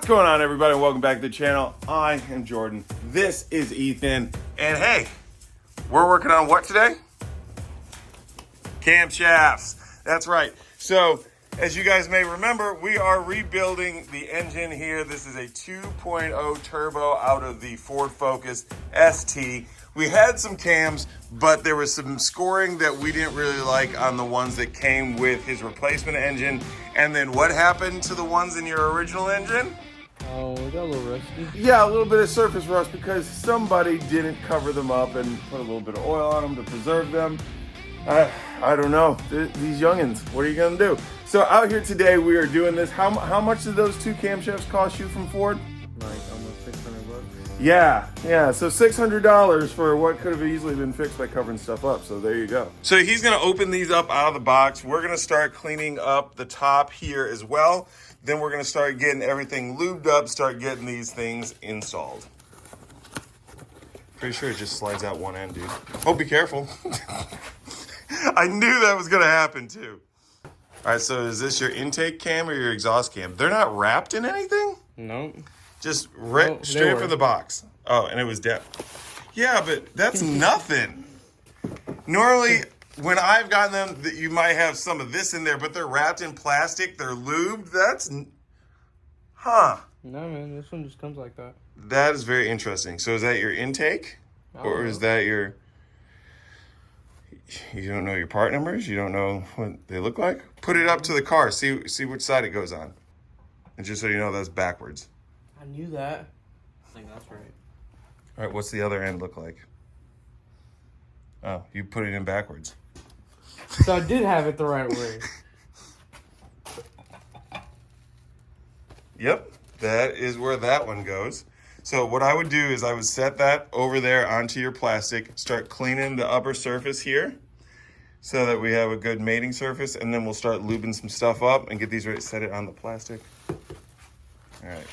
going on, everybody? Welcome back to the channel. I am Jordan. This is Ethan. And hey, we're working on what today? Camshafts. That's right. So, as you guys may remember, we are rebuilding the engine here. This is a 2.0 turbo out of the Ford Focus ST. We had some cams, but there was some scoring that we didn't really like on the ones that came with his replacement engine. And then what happened to the ones in your original engine? Oh, we got a little rusty. Yeah, a little bit of surface rust because somebody didn't cover them up and put a little bit of oil on them to preserve them. I don't know. These youngins, what are you gonna do? So out here today, we are doing this. How much did those two camshafts cost you from Ford? Like almost 600 bucks. Yeah. So $600 for what could have easily been fixed by covering stuff up. So there you go. So he's gonna open these up out of the box. We're gonna start cleaning up the top here as well. Then we're gonna start getting everything lubed up, start getting these things installed. Pretty sure it just slides out one end, dude. Oh, be careful. I knew that was gonna happen too. All right, so is this your intake cam or your exhaust cam? They're not wrapped in anything? No. Just straight from the box. Oh, and it was dead. Yeah, but that's nothing. Normally, when I've gotten them, you might have some of this in there, but they're wrapped in plastic. They're lubed. That's, huh. No, man, this one just comes like that. That is very interesting. So is that your intake? Or is that your, you don't know your part numbers? You don't know what they look like? Put it up to the car. See which side it goes on. And just so you know, that's backwards. I knew that. I think that's right. All right, what's the other end look like? Oh, you put it in backwards. So I did have it the right way. Yep, that is where that one goes. So what I would do is I would set that over there onto your plastic, start cleaning the upper surface here so that we have a good mating surface, and then we'll start lubing some stuff up and get these ready to set it on the plastic. All right.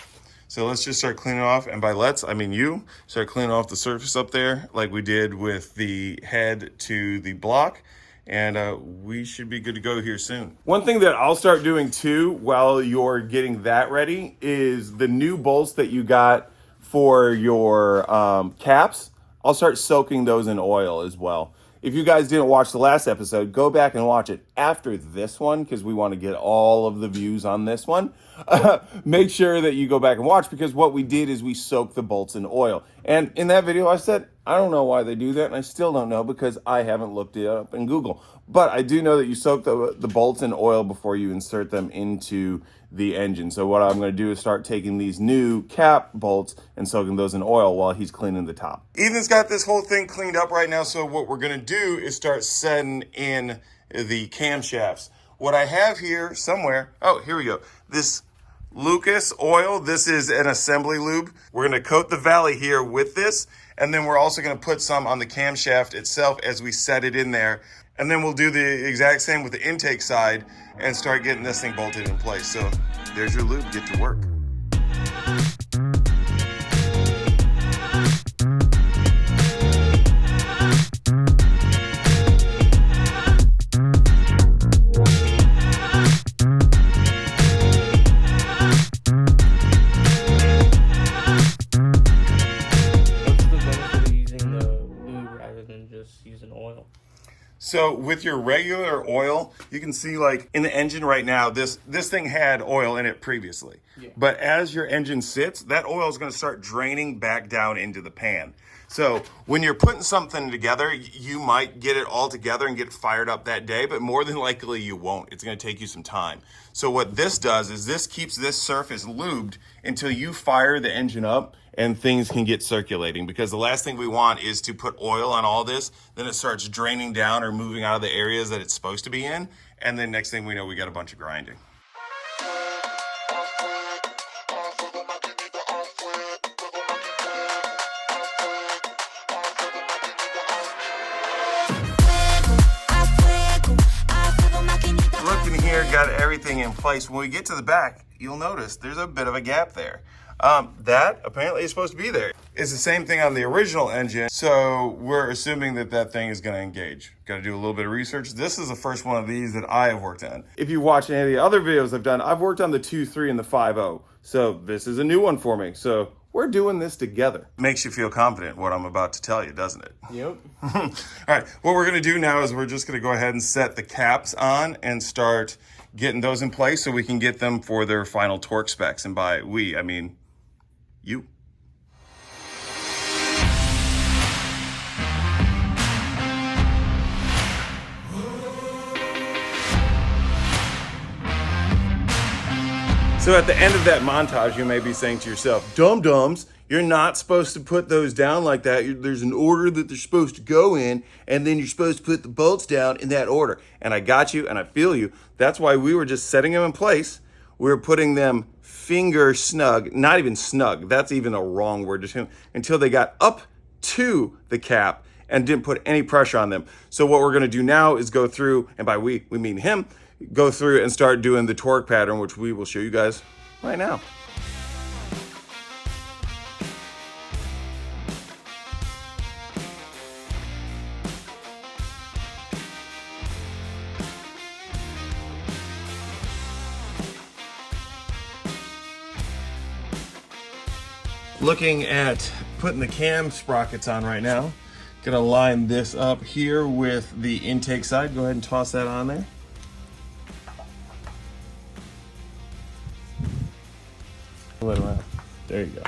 So let's just start cleaning off, and by let's, I mean you, start cleaning off the surface up there like we did with the head to the block, and we should be good to go here soon. One thing that I'll start doing too while you're getting that ready is the new bolts that you got for your caps. I'll start soaking those in oil as well. If you guys didn't watch the last episode, go back and watch it after this one because we want to get all of the views on this one. Make sure that you go back and watch because what we did is we soaked the bolts in oil. And in that video, I said, I don't know why they do that, and I still don't know because I haven't looked it up in Google. But I do know that you soak the bolts in oil before you insert them into the engine. So what I'm going to do is start taking these new cap bolts and soaking those in oil while he's cleaning the top. Ethan's got this whole thing cleaned up right now, so what we're going to do is start setting in the camshafts. What I have here somewhere, oh, here we go. This Lucas oil, this is an assembly lube. We're going to coat the valley here with this, and then we're also going to put some on the camshaft itself as we set it in there. And then we'll do the exact same with the intake side and start getting this thing bolted in place. So there's your lube, get to work. So with your regular oil, you can see like in the engine right now, this thing had oil in it previously. Yeah. But as your engine sits, that oil is going to start draining back down into the pan. So when you're putting something together, you might get it all together and get fired up that day, but more than likely you won't. It's going to take you some time. So what this does is this keeps this surface lubed until you fire the engine up and things can get circulating, because the last thing we want is to put oil on all this, then it starts draining down or moving out of the areas that it's supposed to be in, and then next thing we know, we got a bunch of grinding. Looking here, got everything in place. When we get to the back, you'll notice there's a bit of a gap there. That apparently is supposed to be there. It's the same thing on the original engine, so we're assuming that that thing is going to engage. Got to do a little bit of research. This is the first one of these that I have worked on. If you watch any of the other videos I've done, I've worked on the 2.3 and the 5.0, so this is a new one for me. So we're doing this together. Makes you feel confident what I'm about to tell you, doesn't it? Yep. All right, what we're going to do now is we're just going to go ahead and set the caps on and start getting those in place so we can get them for their final torque specs. And by we, I mean you. So at the end of that montage, you may be saying to yourself, dum-dums, you're not supposed to put those down like that. There's an order that they're supposed to go in, and then you're supposed to put the bolts down in that order. And I got you, and I feel you. That's why we were just setting them in place. We were putting them finger snug, not even snug. That's even a wrong word, just until they got up to the cap and didn't put any pressure on them. So what we're gonna do now is go through, and by we mean him, go through and start doing the torque pattern, which we will show you guys right now. Looking at putting the cam sprockets on right now. Gonna line this up here with the intake side. Go ahead and toss that on there. There you go.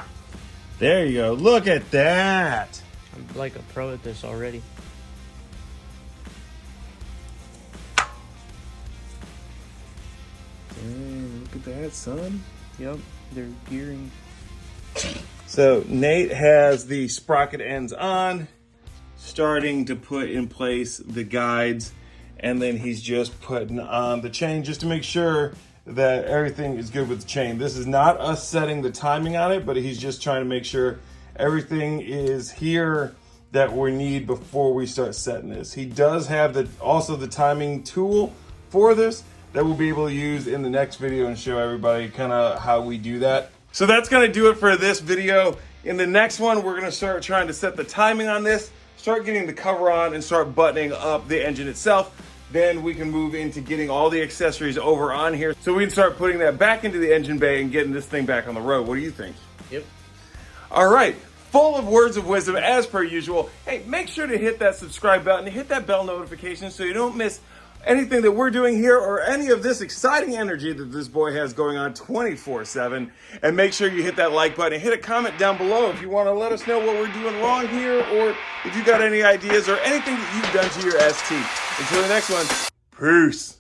There you go. Look at that. I'm like a pro at this already. Dang, look at that, son. Yep, they're gearing. So Nate has the sprocket ends on, starting to put in place the guides, and then he's just putting on the chain just to make sure that everything is good with the chain. This is not us setting the timing on it, but he's just trying to make sure everything is here that we need before we start setting this. He does have also the timing tool for this that we'll be able to use in the next video and show everybody kind of how we do that. So that's gonna do it for this video. In the next one, we're gonna start trying to set the timing on this, start getting the cover on, and start buttoning up the engine itself. Then we can move into getting all the accessories over on here so we can start putting that back into the engine bay and getting this thing back on the road. What do you think? Yep. All right, full of words of wisdom as per usual. Hey, make sure to hit that subscribe button and hit that bell notification so you don't miss anything that we're doing here or any of this exciting energy that this boy has going on 24/7. And make sure you hit that like button and hit a comment down below if you want to let us know what we're doing wrong here, or if you got any ideas or anything that you've done to your ST. Until the next one, peace.